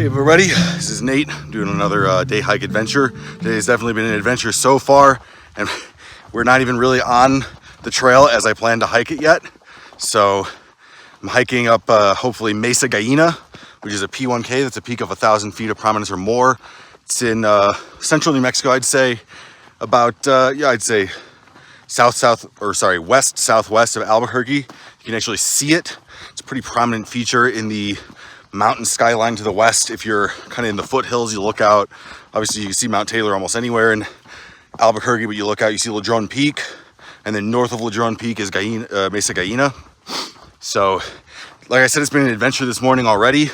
Hey everybody, this is Nate doing another day hike adventure. Today has definitely been an adventure so far, and we're not even really on the trail as I plan to hike it yet. So I'm hiking up hopefully Mesa Gallina, which is a P1K. That's a peak of 1,000 feet of prominence or more. It's in central New Mexico, I'd say about I'd say west southwest of Albuquerque. You can actually see it. It's a pretty prominent feature in the mountain skyline to the west. If you're kind of in the foothills, you look out, obviously you can see Mount Taylor almost anywhere in Albuquerque, but you look out, you see Ladrone Peak, and then north of Ladrone Peak is Mesa Gallina. So like I said, it's been an adventure this morning already,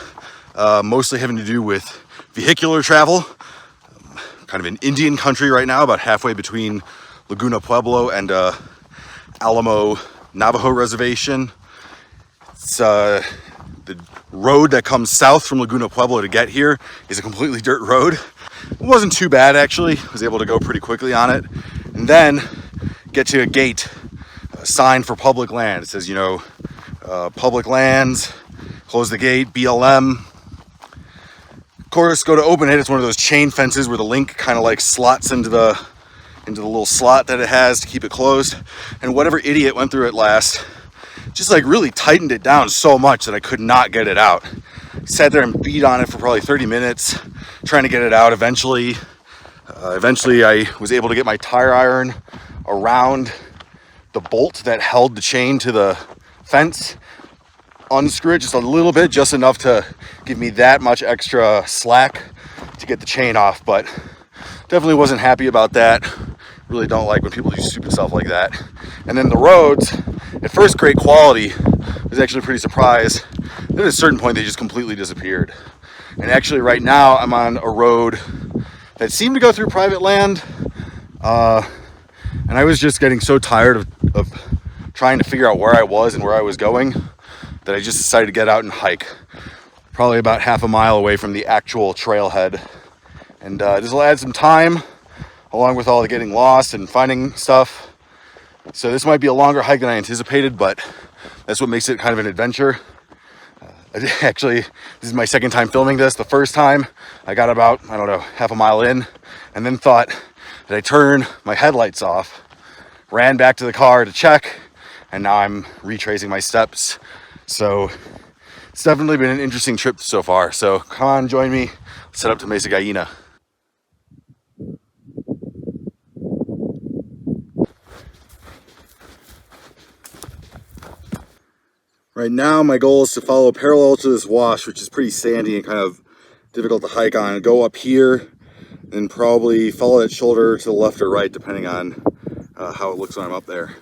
mostly having to do with vehicular travel. Kind of in Indian country right now, about halfway between Laguna Pueblo and Alamo Navajo Reservation. It's the road that comes south from Laguna Pueblo to get here is a completely dirt road. It wasn't too bad actually. I was able to go pretty quickly on it. And then get to a gate, a sign for public land. It says, public lands, close the gate, BLM. Of course, go to open it. It's one of those chain fences where the link kind of like slots into the little slot that it has to keep it closed. And whatever idiot went through it last just like really tightened it down so much that I could not get it out. Sat there and beat on it for probably 30 minutes trying to get it out. Eventually I was able to get my tire iron around the bolt that held the chain to the fence, unscrew it just a little bit, just enough to give me that much extra slack to get the chain off, but definitely wasn't happy about that. Really don't like when people do stupid stuff like that. And then the roads, at first great quality. I was actually pretty surprised. Then at a certain point they just completely disappeared. And actually right now I'm on a road that seemed to go through private land. And I was just getting so tired of trying to figure out where I was and where I was going that I just decided to get out and hike. Probably about half a mile away from the actual trailhead. And this will add some time along with all the getting lost and finding stuff. So this might be a longer hike than I anticipated, but that's what makes it kind of an adventure. Actually, this is my second time filming this. The first time I got about, half a mile in, and then thought that I turned my headlights off, ran back to the car to check, and now I'm retracing my steps. So it's definitely been an interesting trip so far. So come on, join me. Let's head up to Mesa Gallina. Right now, my goal is to follow parallel to this wash, which is pretty sandy and kind of difficult to hike on. Go up here and probably follow that shoulder to the left or right, depending on how it looks when I'm up there.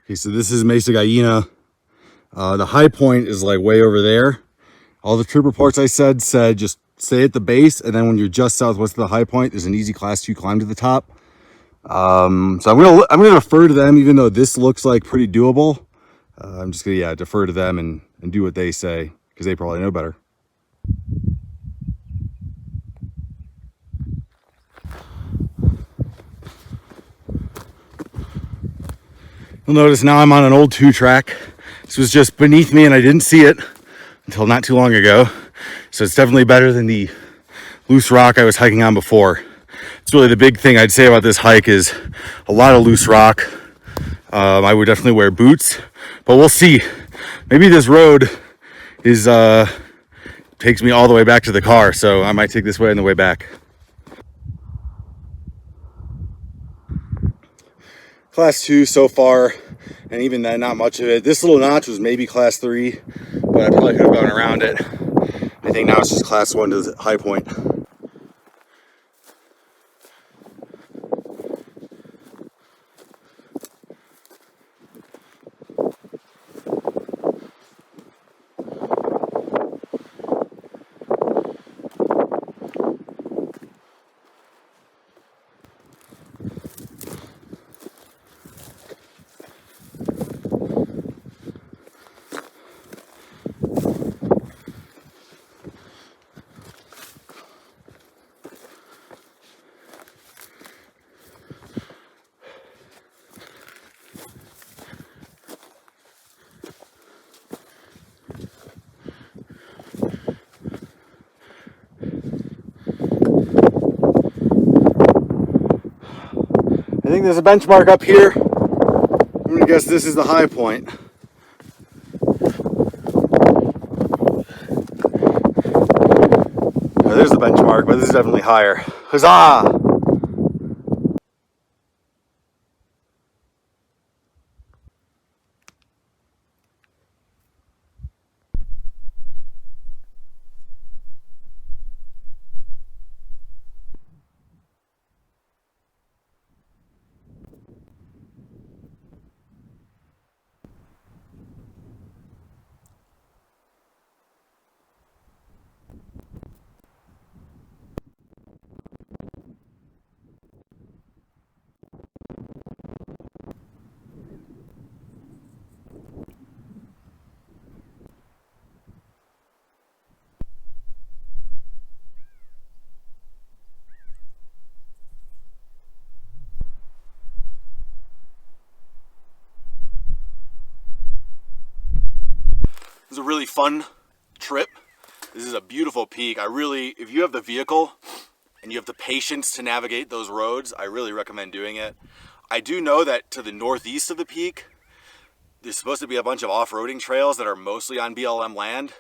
Okay, so this is Mesa Gallina. The high point is like way over there. All the trip reports I said just stay at the base, and then when you're just southwest of the high point, there's an easy class 2 climb to the top. So I'm gonna defer to them, even though this looks like pretty doable. I'm just gonna defer to them and do what they say, because they probably know better. You'll notice now I'm on an old 2-track. This was just beneath me and I didn't see it until not too long ago. So it's definitely better than the loose rock I was hiking on before. It's really the big thing I'd say about this hike is a lot of loose rock. I would definitely wear boots, but we'll see. Maybe this road is takes me all the way back to the car, so I might take this way on the way back. Class 2 so far, and even then not much of it. This little notch was maybe class 3, but I probably could have gone around it. I think now it's just class 1 to the high point. there's a benchmark up here. I'm gonna guess this is the high point. There's the benchmark, but this is definitely higher. Huzzah! This is a really fun trip. This is a beautiful peak. If you have the vehicle and you have the patience to navigate those roads, I really recommend doing it. I do know that to the northeast of the peak, there's supposed to be a bunch of off-roading trails that are mostly on BLM land.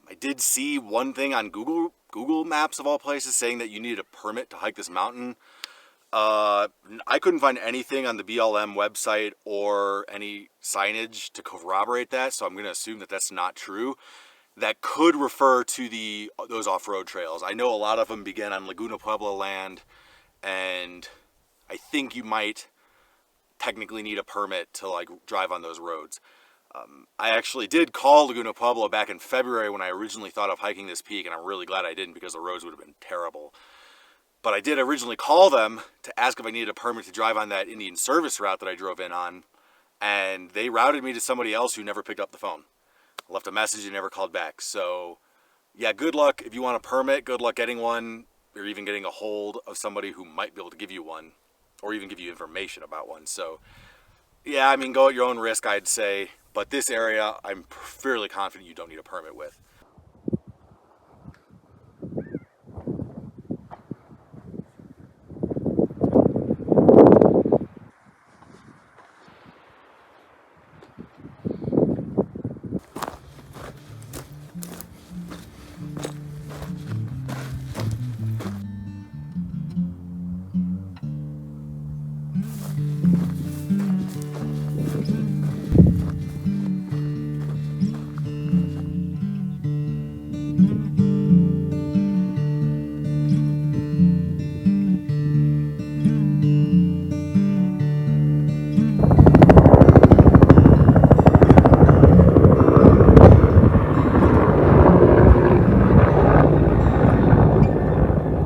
I did see one thing on Google Maps of all places saying that you needed a permit to hike this mountain. I couldn't find anything on the BLM website or any signage to corroborate that, so I'm going to assume that that's not true. That could refer to those off-road trails. I know a lot of them begin on Laguna Pueblo land, and I think you might technically need a permit to like drive on those roads. I actually did call Laguna Pueblo back in February when I originally thought of hiking this peak, and I'm really glad I didn't because the roads would have been terrible. But I did originally call them to ask if I needed a permit to drive on that Indian service route that I drove in on, and they routed me to somebody else who never picked up the phone. I left a message and never called back. So yeah, good luck if you want a permit, good luck getting one, or even getting a hold of somebody who might be able to give you one, or even give you information about one. So yeah, I mean, go at your own risk, I'd say. But this area, I'm fairly confident you don't need a permit with.